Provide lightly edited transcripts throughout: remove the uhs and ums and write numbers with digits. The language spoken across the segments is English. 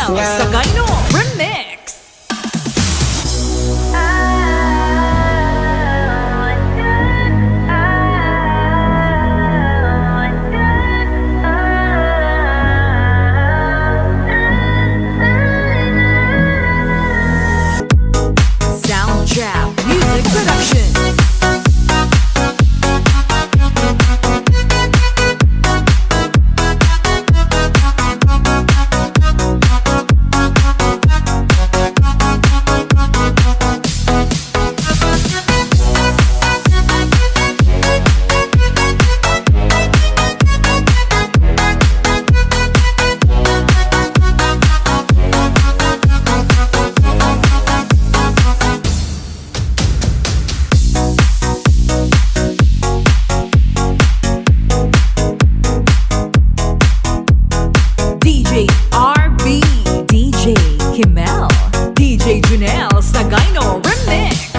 Junel Sagayno Remix. Soundtrap Music Production. DJ Junel Sagayno Remix.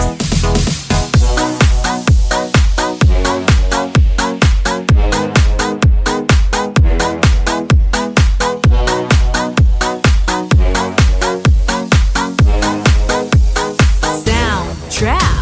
Soundtrap.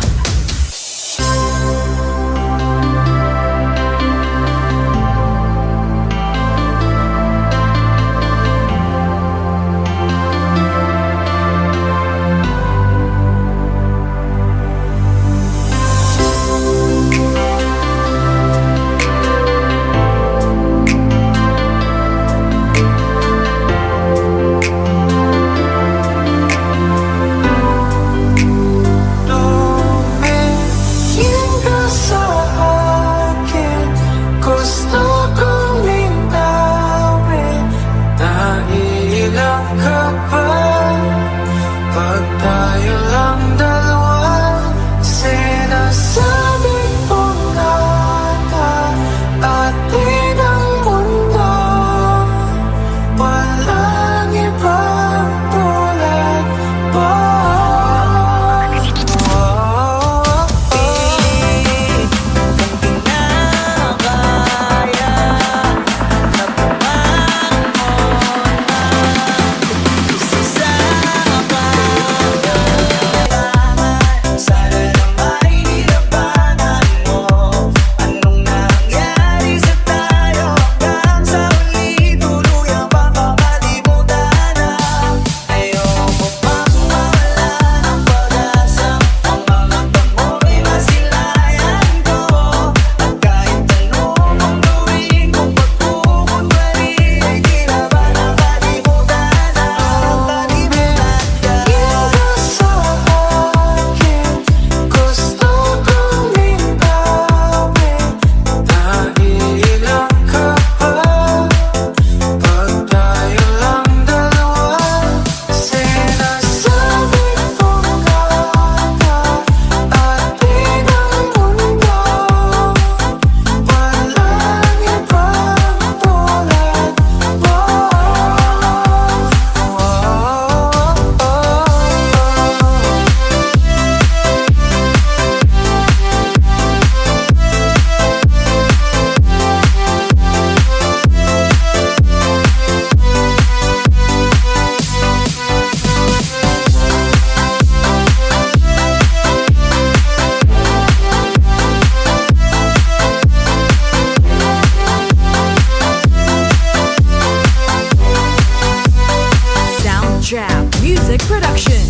Soundtrap Music Production.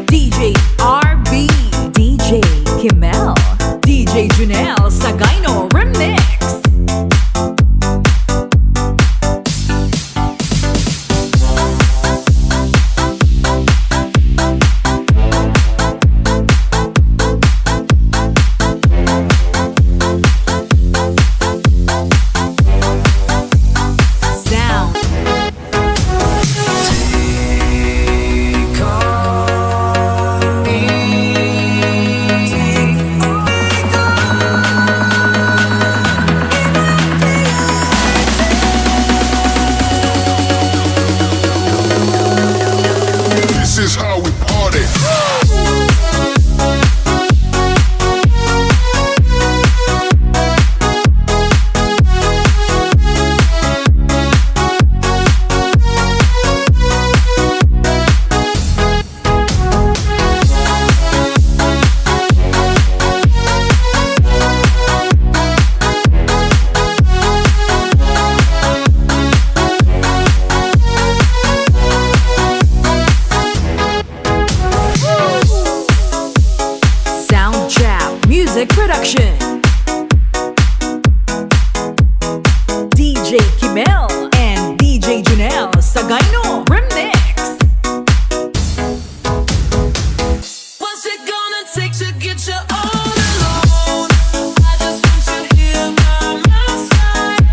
DJ RB, DJ Kimel, DJ Junel Sagayno Remix. DJ Junel Sagayno Remix. What's it gonna take to get you all alone? I just want you here by my side.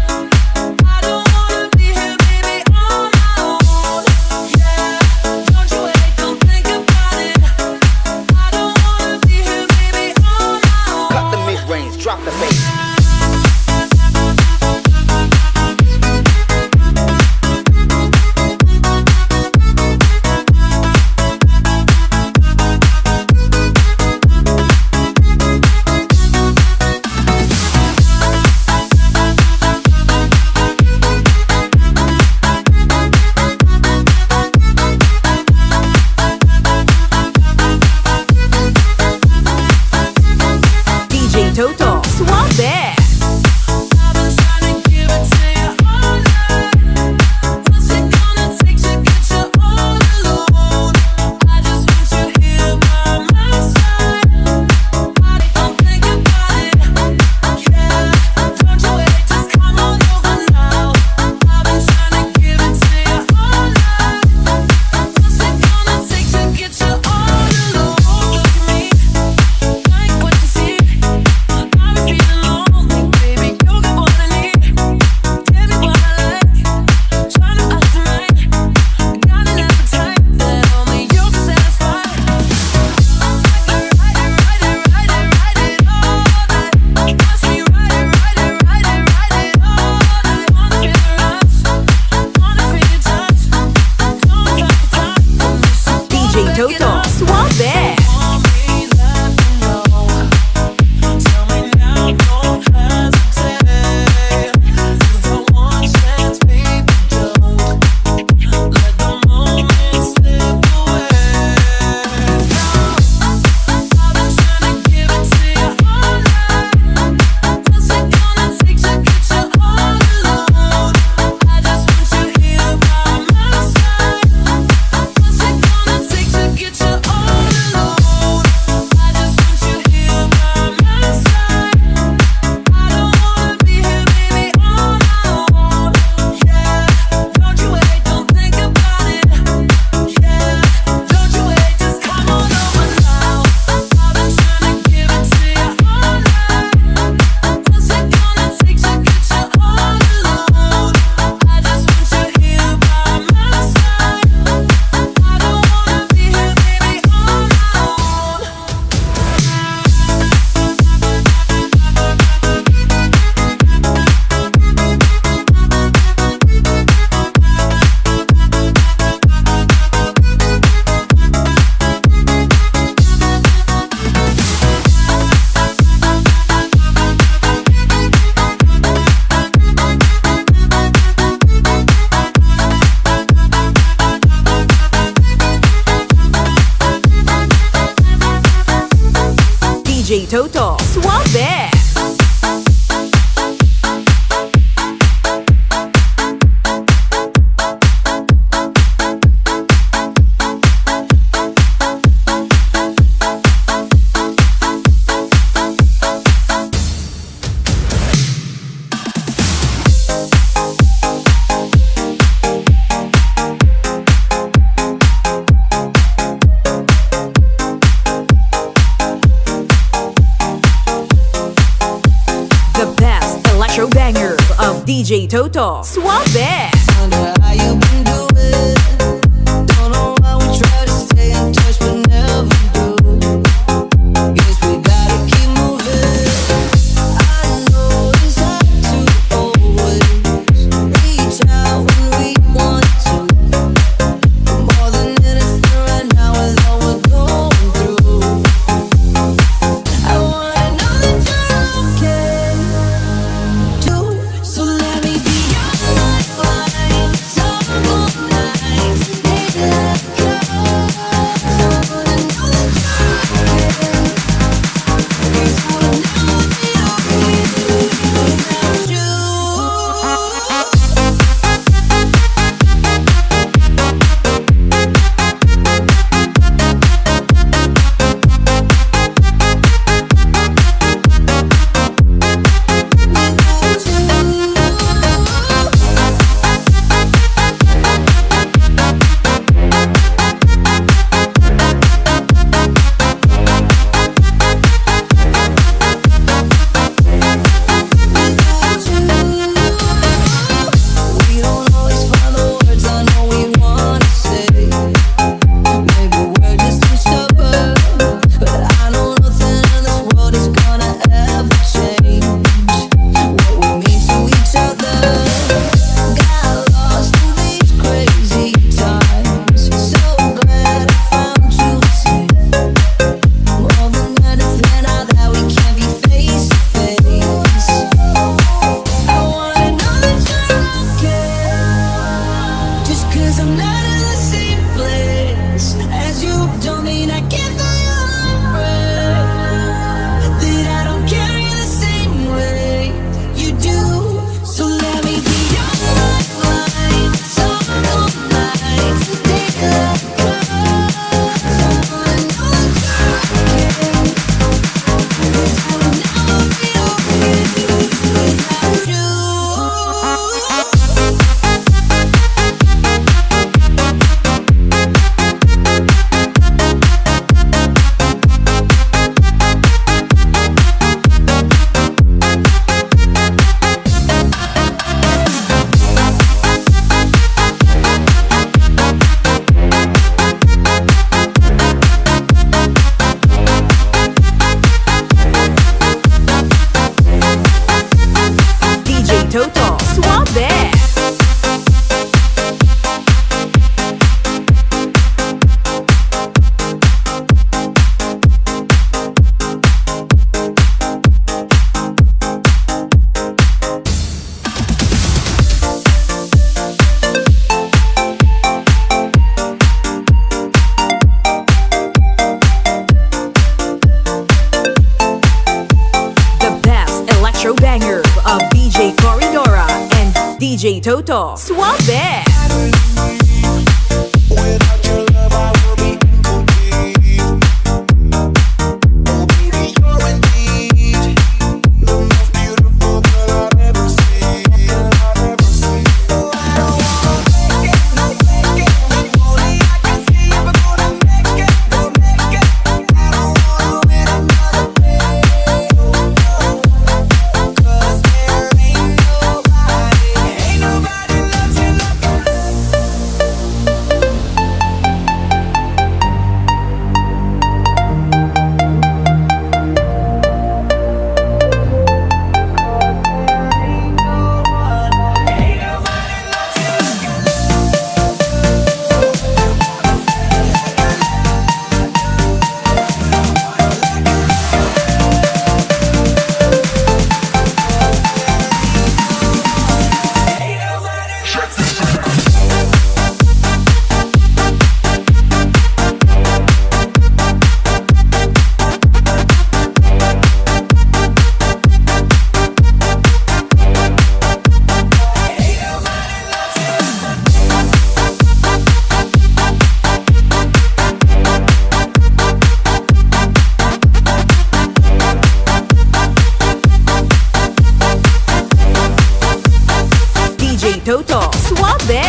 I don't wanna be here, baby, on my own. Yeah, don't you wait, don't think about it. I don't wanna be here, baby, on my own. Cut the mid-range, drop the bass. DJ Toto Suave. I've been trying to give it to you all night. What's it gonna take to get you all alone? I just want you here by my side. I don't think about it. Yeah, don't you wait, just come on over now. I've been trying to give it to you all night. What's it gonna take to get you all alone? Look at me, like what you see. I've been feeling lonely, baby. You got what I need. Give me what I like. Tryna optimize. Got an appetite that only you can satisfy. Ride it all night. Watch me ride it all night. Wanna feel the rush, wanna feel your touch. Don't take the time. DJ Toto Suave. Want me, let me know. Tell me now, don't hesitate. Give her one chance, baby, don't let the moment slip away. I've been trying to give it to you all night. What's it gonna take to get you all alone? I just want you here by my side. What's it gonna take to get you all alone? I just want you here by my side. I don't wanna be here, baby, on my own. Yeah, don't you wait, don't think about it. Yeah, don't you wait, just come on over now. I've been trying to give it to you all night. What's it gonna take to get you all alone? I just want you here by my side. I don't wanna be here, baby, on my own. DJ Toto Suave. The best electro banger of DJ Toto Suave. Wonder how you been doing. Don't know why we try to stay in touch but never do. Guess we gotta keep moving. I know it's hard to always reach out when we want to. More than anything right now is all we're going through. I wanna know that you're okay too. So let me be your lifeline. DJ Toto. Suave! Without your love, I will be incomplete. Oh, baby, you're indeed the most beautiful girl I've ever seen. Oh, I don't wanna make it, no make it. If only I can see if we're gonna make it, we'll make it. I don't wanna win another day. 'Cause there ain't nobody loves you like I do. DJ Toto. Suave!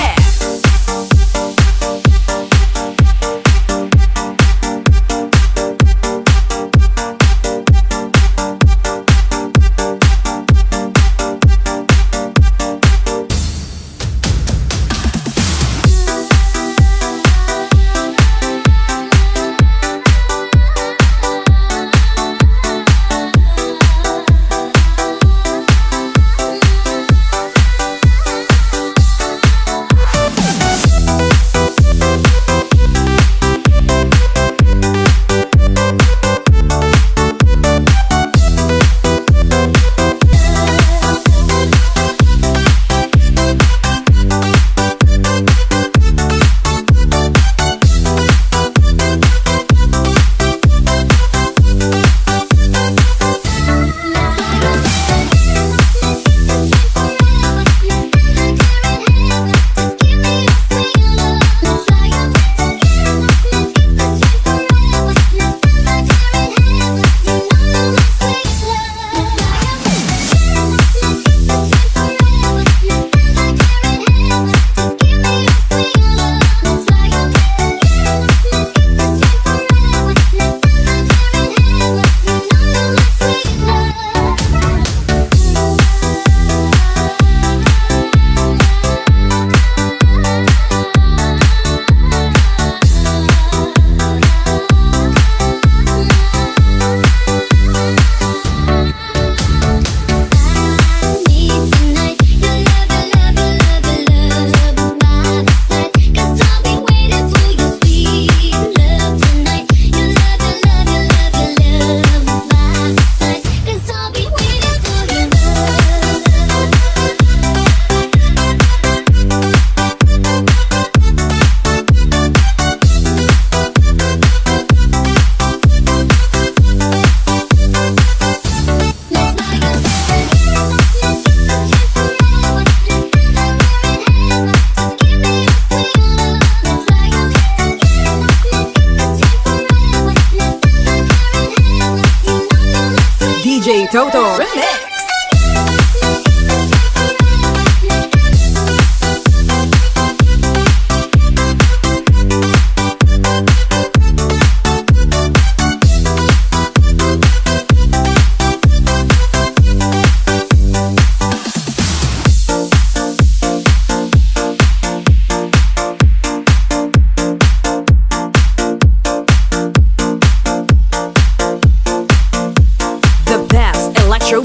DJ Toto Remix.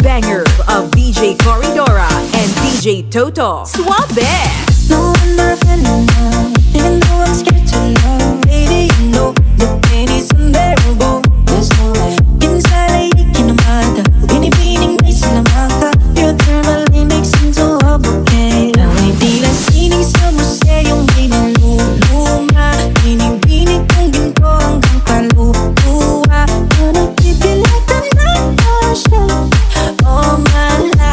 Banger of DJ Corridora and DJ Toto. Suave! No wonder I fell in love, even though I'm scared to love. Baby, you know the pain is unbearable. There's no way inside I can mata. Pinipining may sinamaka. Your thermal makes sense so okay. Nawa'y tila sining sa museyong biniluluma. Binibinig kong ginto hanggang kaluluwa. Na nagpipilatan na siya. Oh my life.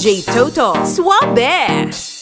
DJ Toto. Suave!